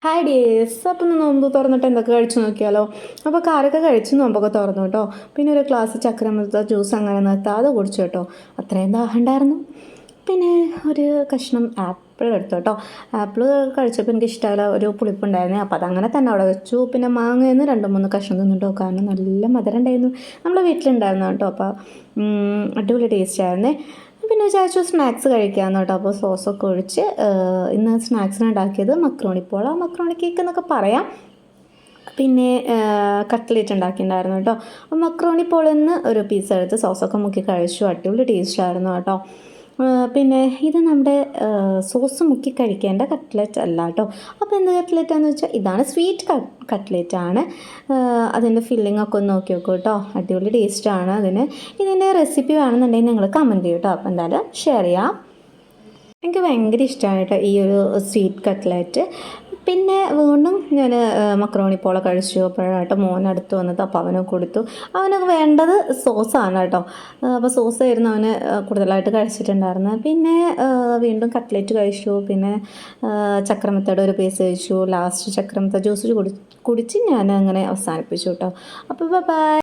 Hi dears. അപ്പം ഒന്ന് നോമ്പ് തുറന്നിട്ട് എന്തൊക്കെ കഴിച്ചു നോക്കിയാലോ. അപ്പോൾ കാരൊക്കെ കഴിച്ച് നോമ്പൊക്കെ തുറന്നു കേട്ടോ. പിന്നെ ഒരു ഗ്ലാസ് ചക്രമൃത ജ്യൂസ് അങ്ങനെ നിർത്താതെ കുടിച്ചു കേട്ടോ. അത്രയും ദാഹം ഉണ്ടായിരുന്നു. പിന്നെ ഒരു കഷ്ണം ആപ്പിൾ എടുത്തു കേട്ടോ. ആപ്പിൾ കഴിച്ചപ്പോൾ എനിക്ക് ഇഷ്ടമായില്ല, ഒരു പുളിപ്പുണ്ടായിരുന്നു. അപ്പോൾ അതങ്ങനെ തന്നെ അവിടെ വെച്ചു. പിന്നെ മാങ്ങയിൽ നിന്ന് 2-3 കഷ്ണം തിന്നിട്ടോ, കാരണം നല്ല മധുരം ഉണ്ടായിരുന്നു. നമ്മുടെ വീട്ടിലുണ്ടായിരുന്നു കേട്ടോ. അപ്പോൾ അടിപൊളി ടേസ്റ്റ് ആയിരുന്നേ. പിന്നെ വിചാരിച്ചു സ്നാക്സ് കഴിക്കാമെന്ന് കേട്ടോ. അപ്പോൾ സോസൊക്കെ ഒഴിച്ച് ഇന്ന് സ്നാക്സിന് ഉണ്ടാക്കിയത് മക്രോണി പോള, മക്രോണി കേക്ക് എന്നൊക്കെ പറയാം. പിന്നെ കട്ട്ലേറ്റ് ഉണ്ടാക്കിയിട്ടുണ്ടായിരുന്നു കേട്ടോ. അപ്പോൾ മക്രോണി പോളിൽ നിന്ന് ഒരു പീസ് എടുത്ത് സോസൊക്കെ മുക്കി കഴിച്ചു. അടിപൊളി ടേസ്റ്റ് ആയിരുന്നു കേട്ടോ. പിന്നെ ഇത് നമ്മുടെ സോസ് മുക്കി കഴിക്കേണ്ട കട്ട്ലറ്റ് അല്ല കേട്ടോ. അപ്പോൾ എന്ത് കട്ട്ലറ്റാണെന്ന് വെച്ചാൽ ഇതാണ് സ്വീറ്റ് കട്ട്ലറ്റ് ആണ്. അതിൻ്റെ ഫില്ലിംഗ് ഒക്കെ ഒന്ന് നോക്കി നോക്കൂ കേട്ടോ. അടിപൊളി ടേസ്റ്റാണ് അതിന്. ഇതിൻ്റെ റെസിപ്പി വേണമെന്നുണ്ടെങ്കിൽ നിങ്ങൾ കമൻറ്റ് ചെയ്യും കേട്ടോ. അപ്പോൾ എന്തായാലും ഷെയർ ചെയ്യാം. എനിക്ക് ഭയങ്കര ഇഷ്ടമാണ് കേട്ടോ ഈ ഒരു സ്വീറ്റ് കട്ട്ലറ്റ്. പിന്നെ വീണ്ടും ഞാൻ മക്രോണി പോള കഴിച്ചു. അപ്പോഴാട്ടോ മോനടുത്ത് വന്നത്. അപ്പോൾ അവന് കൊടുത്തു. അവനൊക്കെ വേണ്ടത് സോസാണ് കേട്ടോ. അപ്പോൾ സോസായിരുന്നു അവന് കൂടുതലായിട്ട് കഴിച്ചിട്ടുണ്ടായിരുന്നത്. പിന്നെ വീണ്ടും കട്ട്ലറ്റ് കഴിച്ചു. പിന്നെ ചക്രമത്തയുടെ ഒരു പീസ് കഴിച്ചു. ലാസ്റ്റ് ചക്രമത്ത ജ്യൂസ് കുടിച്ച് ഞാൻ അങ്ങനെ അവസാനിപ്പിച്ചു കേട്ടോ. അപ്പോൾ ബൈ.